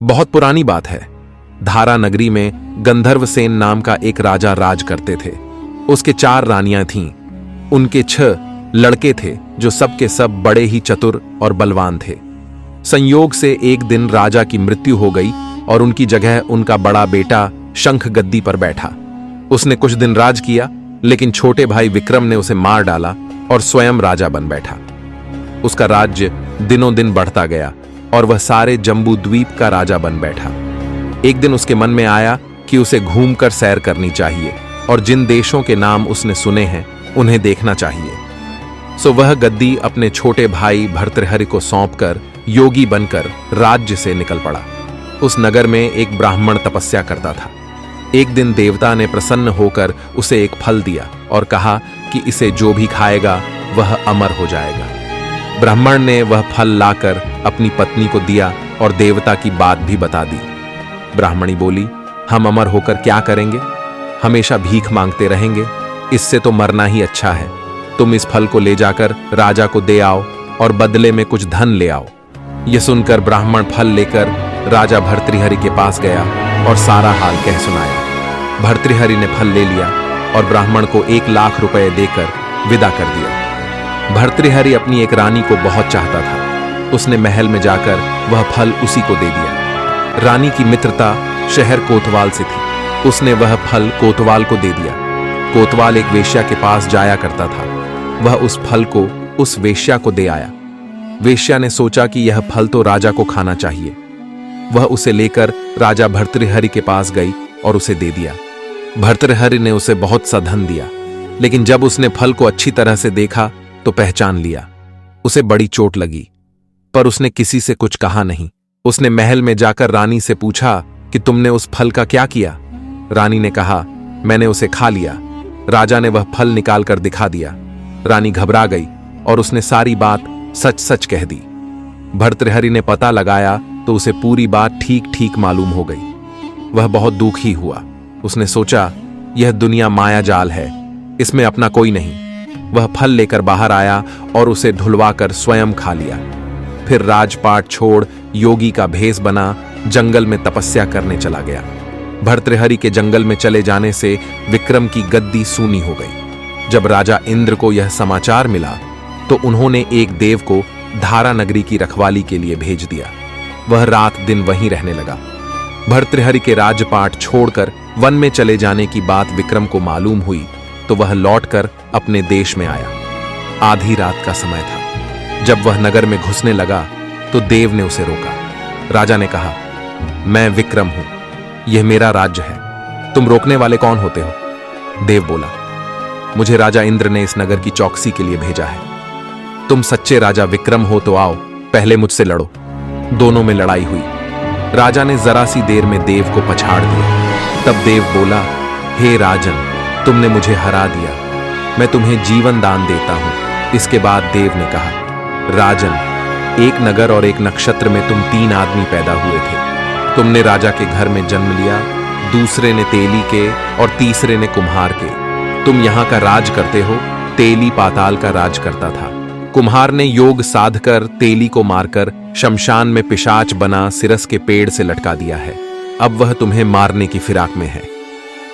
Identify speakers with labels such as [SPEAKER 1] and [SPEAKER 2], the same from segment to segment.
[SPEAKER 1] बहुत पुरानी बात है। धारा नगरी में गंधर्वसेन नाम का एक राजा राज करते थे। उसके 4 रानियां थीं। उनके 6 लड़के थे जो सबके सब बड़े ही चतुर और बलवान थे। संयोग से एक दिन राजा की मृत्यु हो गई और उनकी जगह उनका बड़ा बेटा शंख गद्दी पर बैठा। उसने कुछ दिन राज किया, लेकिन छोटे भाई विक्रम ने उसे मार डाला और स्वयं राजा बन बैठा। उसका राज्य दिनों दिन बढ़ता गया और वह सारे जम्बू द्वीप का राजा बन बैठा। एक दिन उसके मन में आया कि उसे घूमकर सैर करनी चाहिए और जिन देशों के नाम उसने सुने हैं उन्हें देखना चाहिए। सो वह गद्दी अपने छोटे भाई भर्तृहरि को सौंपकर योगी बनकर राज्य से निकल पड़ा। उस नगर में एक ब्राह्मण तपस्या करता था। एक दिन देवता ने प्रसन्न होकर उसे एक फल दिया और कहा कि इसे जो भी खाएगा वह अमर हो जाएगा। ब्राह्मण ने वह फल लाकर अपनी पत्नी को दिया और देवता की बात भी बता दी। ब्राह्मणी बोली, हम अमर होकर क्या करेंगे? हमेशा भीख मांगते रहेंगे, इससे तो मरना ही अच्छा है। तुम इस फल को ले जाकर राजा को दे आओ और बदले में कुछ धन ले आओ। यह सुनकर ब्राह्मण फल लेकर राजा भर्तृहरि के पास गया और सारा हाल कह सुनाया। भर्तृहरि ने फल ले लिया और ब्राह्मण को 1 लाख रुपए देकर विदा कर दिया। भर्तृहरि अपनी एक रानी को बहुत चाहता था। उसने महल में जाकर वह फल उसी को दे दिया। रानी की मित्रता शहर कोतवाल से थी। उसने वह फल कोतवाल को दे दिया। कोतवाल एक वेश्या के पास जाया करता था। वह उस फल को उस वेश्या को दे आया। वेश्या ने सोचा कि यह फल तो राजा को खाना चाहिए। वह उसे लेकर राजा भर्तृहरि के पास गई और उसे दे दिया। भर्तृहरि ने उसे बहुत सा धन दिया, लेकिन जब उसने फल को अच्छी तरह से देखा तो पहचान लिया। उसे बड़ी चोट लगी, पर उसने किसी से कुछ कहा नहीं। उसने महल में जाकर रानी से पूछा कि तुमने उस फल का क्या किया? रानी ने कहा, मैंने उसे खा लिया। राजा ने वह फल निकाल कर दिखा दिया। रानी घबरा गई और उसने सारी बात सच सच कह दी। भर्तृहरि ने पता लगाया तो उसे पूरी बात ठीक ठीक मालूम हो गई। वह बहुत दुखी हुआ। उसने सोचा, यह दुनिया माया जाल है, इसमें अपना कोई नहीं। वह फल लेकर बाहर आया और उसे धुलवाकर स्वयं खा लिया। फिर राजपाट छोड़ योगी का भेष बना जंगल में तपस्या करने चला गया। भर्तृहरि के जंगल में चले जाने से विक्रम की गद्दी सूनी हो गई। जब राजा इंद्र को यह समाचार मिला तो उन्होंने एक देव को धारा नगरी की रखवाली के लिए भेज दिया। वह रात दिन वहीं रहने लगा। भर्तृहरि के राजपाट छोड़कर वन में चले जाने की बात विक्रम को मालूम हुई तो वह लौटकर अपने देश में आया। आधी रात का समय था। जब वह नगर में घुसने लगा तो देव ने उसे रोका। राजा ने कहा, मैं विक्रम हूं, यह मेरा राज्य है, तुम रोकने वाले कौन होते हो? देव बोला, मुझे राजा इंद्र ने इस नगर की चौकसी के लिए भेजा है। तुम सच्चे राजा विक्रम हो तो आओ, पहले मुझसे लड़ो। दोनों में लड़ाई हुई। राजा ने जरा सी देर में देव को पछाड़ दिया। तब देव बोला, हे राजन, तुमने मुझे हरा दिया, मैं तुम्हें जीवन दान देता हूं। इसके बाद देव ने कहा, राजन, एक नगर और एक नक्षत्र में तुम 3 आदमी पैदा हुए थे। तुमने राजा के घर में जन्म लिया, दूसरे ने तेली के और तीसरे ने कुम्हार के। तुम यहाँ का राज करते हो, तेली पाताल का राज करता था। कुम्हार ने योग साध कर तेली को मारकर शमशान में पिशाच बना सिरस के पेड़ से लटका दिया है। अब वह तुम्हें मारने की फिराक में है,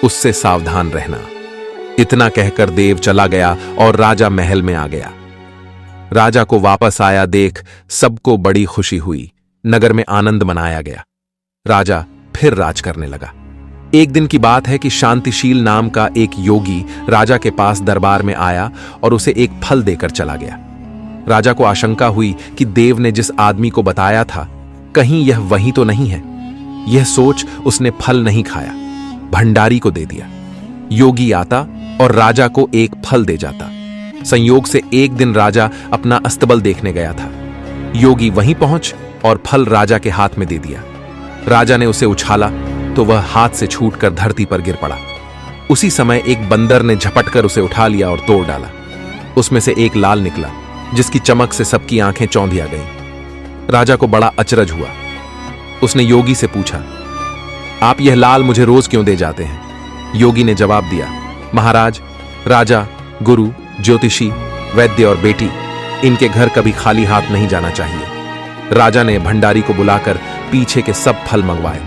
[SPEAKER 1] उससे सावधान रहना। इतना कहकर देव चला गया और राजा महल में आ गया। राजा को वापस आया देख सबको बड़ी खुशी हुई। नगर में आनंद मनाया गया। राजा फिर राज करने लगा। एक दिन की बात है कि शांतिशील नाम का एक योगी राजा के पास दरबार में आया और उसे एक फल देकर चला गया। राजा को आशंका हुई कि देव ने जिस आदमी को बताया था कहीं यह वही तो नहीं है। यह सोच उसने फल नहीं खाया, भंडारी को दे दिया। योगी आता और राजा को एक फल दे जाता। संयोग से एक दिन राजा अपना अस्तबल देखने गया था। योगी वहीं पहुंच और फल राजा के हाथ में दे दिया। राजा ने उसे उछाला तो वह हाथ से छूटकर धरती पर गिर पड़ा। उसी समय एक बंदर ने झपटकर उसे उठा लिया और तोड़ डाला। उसमें से एक लाल निकला जिसकी चमक से सबकी आंखें चौंधिया गईं। राजा को बड़ा अचरज हुआ। उसने योगी से पूछा, आप यह लाल मुझे रोज क्यों दे जाते हैं? योगी ने जवाब दिया, महाराज, राजा, गुरु, ज्योतिषी, वैद्य और बेटी, इनके घर कभी खाली हाथ नहीं जाना चाहिए। राजा ने भंडारी को बुलाकर पीछे के सब फल मंगवाए।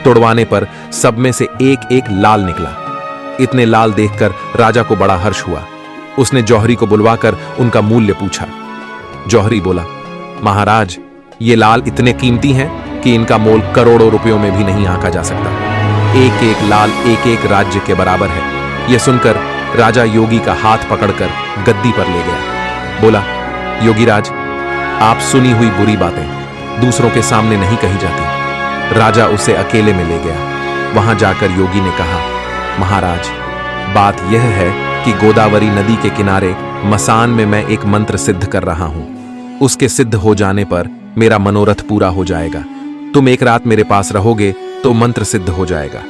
[SPEAKER 1] तोड़वाने पर सब में से एक एक लाल निकला। इतने लाल देखकर राजा को बड़ा हर्ष हुआ। उसने जौहरी को बुलवाकर उनका मूल्य पूछा। जौहरी बोला, महाराज, ये लाल इतने कीमती हैं कि इनका मोल करोड़ों रुपयों में भी नहीं आंका जा सकता। एक एक लाल एक एक राज्य के बराबर है। यह सुनकर राजा योगी का हाथ पकड़कर गद्दी पर ले गया। बोला, योगीराज, आप सुनी हुई बुरी बातें दूसरों के सामने नहीं कही जाती। राजा उसे अकेले में ले गया। वहां जाकर योगी ने कहा, महाराज, बात यह है कि गोदावरी नदी के किनारे मसान में मैं एक मंत्र सिद्ध कर रहा हूं। उसके सिद्ध हो जाने पर मेरा मनोरथ पूरा हो जाएगा। तुम एक रात मेरे पास रहोगे तो मंत्र सिद्ध हो जाएगा।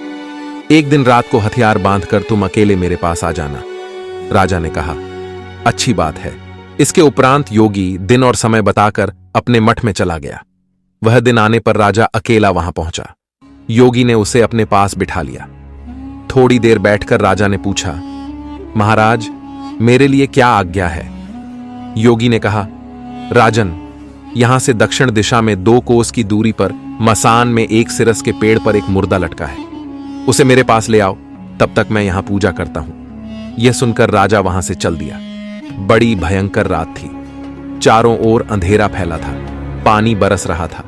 [SPEAKER 1] एक दिन रात को हथियार बांधकर तुम अकेले मेरे पास आ जाना। राजा ने कहा, अच्छी बात है। इसके उपरांत योगी दिन और समय बताकर अपने मठ में चला गया। वह दिन आने पर राजा अकेला वहां पहुंचा। योगी ने उसे अपने पास बिठा लिया। थोड़ी देर बैठकर राजा ने पूछा, महाराज, मेरे लिए क्या आज्ञा है? योगी ने कहा, राजन, यहां से दक्षिण दिशा में 2 कोस की दूरी पर मसान में एक सिरस के पेड़ पर एक मुर्दा लटका है। उसे मेरे पास ले आओ, तब तक मैं यहां पूजा करता हूं। यह सुनकर राजा वहां से चल दिया। बड़ी भयंकर रात थी। चारों ओर अंधेरा फैला था। पानी बरस रहा था।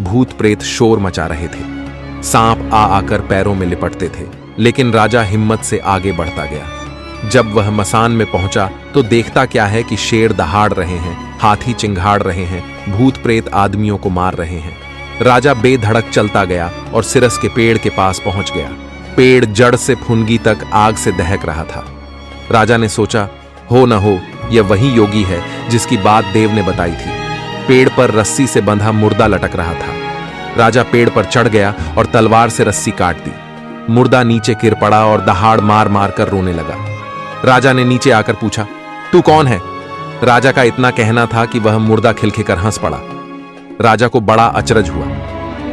[SPEAKER 1] भूत प्रेत शोर मचा रहे थे। सांप आ आकर पैरों में लिपटते थे, लेकिन राजा हिम्मत से आगे बढ़ता गया। जब वह मसान में पहुंचा तो देखता क्या है कि शेर दहाड़ रहे हैं, हाथी चिंघाड़ रहे हैं, भूत प्रेत आदमियों को मार रहे हैं। राजा बेधड़क चलता गया और सिरस के पेड़ के पास पहुंच गया। पेड़ जड़ से फुनगी तक आग से दहक रहा था। राजा ने सोचा, हो न हो यह वही योगी है जिसकी बात देव ने बताई थी। पेड़ पर रस्सी से बंधा मुर्दा लटक रहा था। राजा पेड़ पर चढ़ गया और तलवार से रस्सी काट दी। मुर्दा नीचे गिर पड़ा और दहाड़ मार मार कर रोने लगा। राजा ने नीचे आकर पूछा, तू कौन है? राजा का इतना कहना था कि वह मुर्दा खिलखिलकर हंस पड़ा। राजा को बड़ा अचरज हुआ।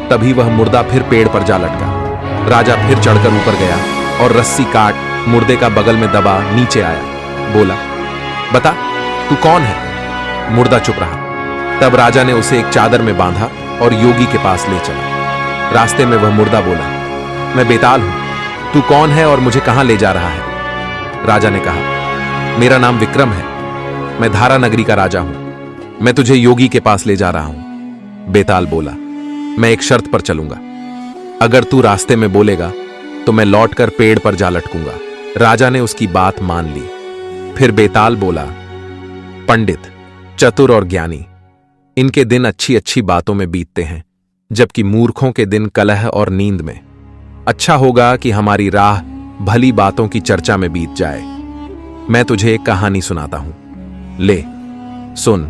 [SPEAKER 1] तभी वह मुर्दा फिर पेड़ पर जा लटका। राजा फिर चढ़कर ऊपर गया और रस्सी काट मुर्दे का बगल में दबा नीचे आया। बोला, बता, तू कौन है? मुर्दा चुप रहा। तब राजा ने उसे एक चादर में बांधा और योगी के पास ले चला। रास्ते में वह मुर्दा बोला, मैं बेताल हूं, तू कौन है और मुझे कहां ले जा रहा है? राजा ने कहा, मेरा नाम विक्रम है। मैं धारा नगरी का राजा हूं। मैं तुझे योगी के पास ले जा रहा हूं। बेताल बोला, मैं एक शर्त पर चलूंगा। अगर तू रास्ते में बोलेगा तो मैं लौटकर पेड़ पर जा लटकूंगा। राजा ने उसकी बात मान ली। फिर बेताल बोला, पंडित, चतुर और ज्ञानी, इनके दिन अच्छी अच्छी बातों में बीतते हैं, जबकि मूर्खों के दिन कलह और नींद में। अच्छा होगा कि हमारी राह भली बातों की चर्चा में बीत जाए। मैं तुझे एक कहानी सुनाता हूं, ले सुन।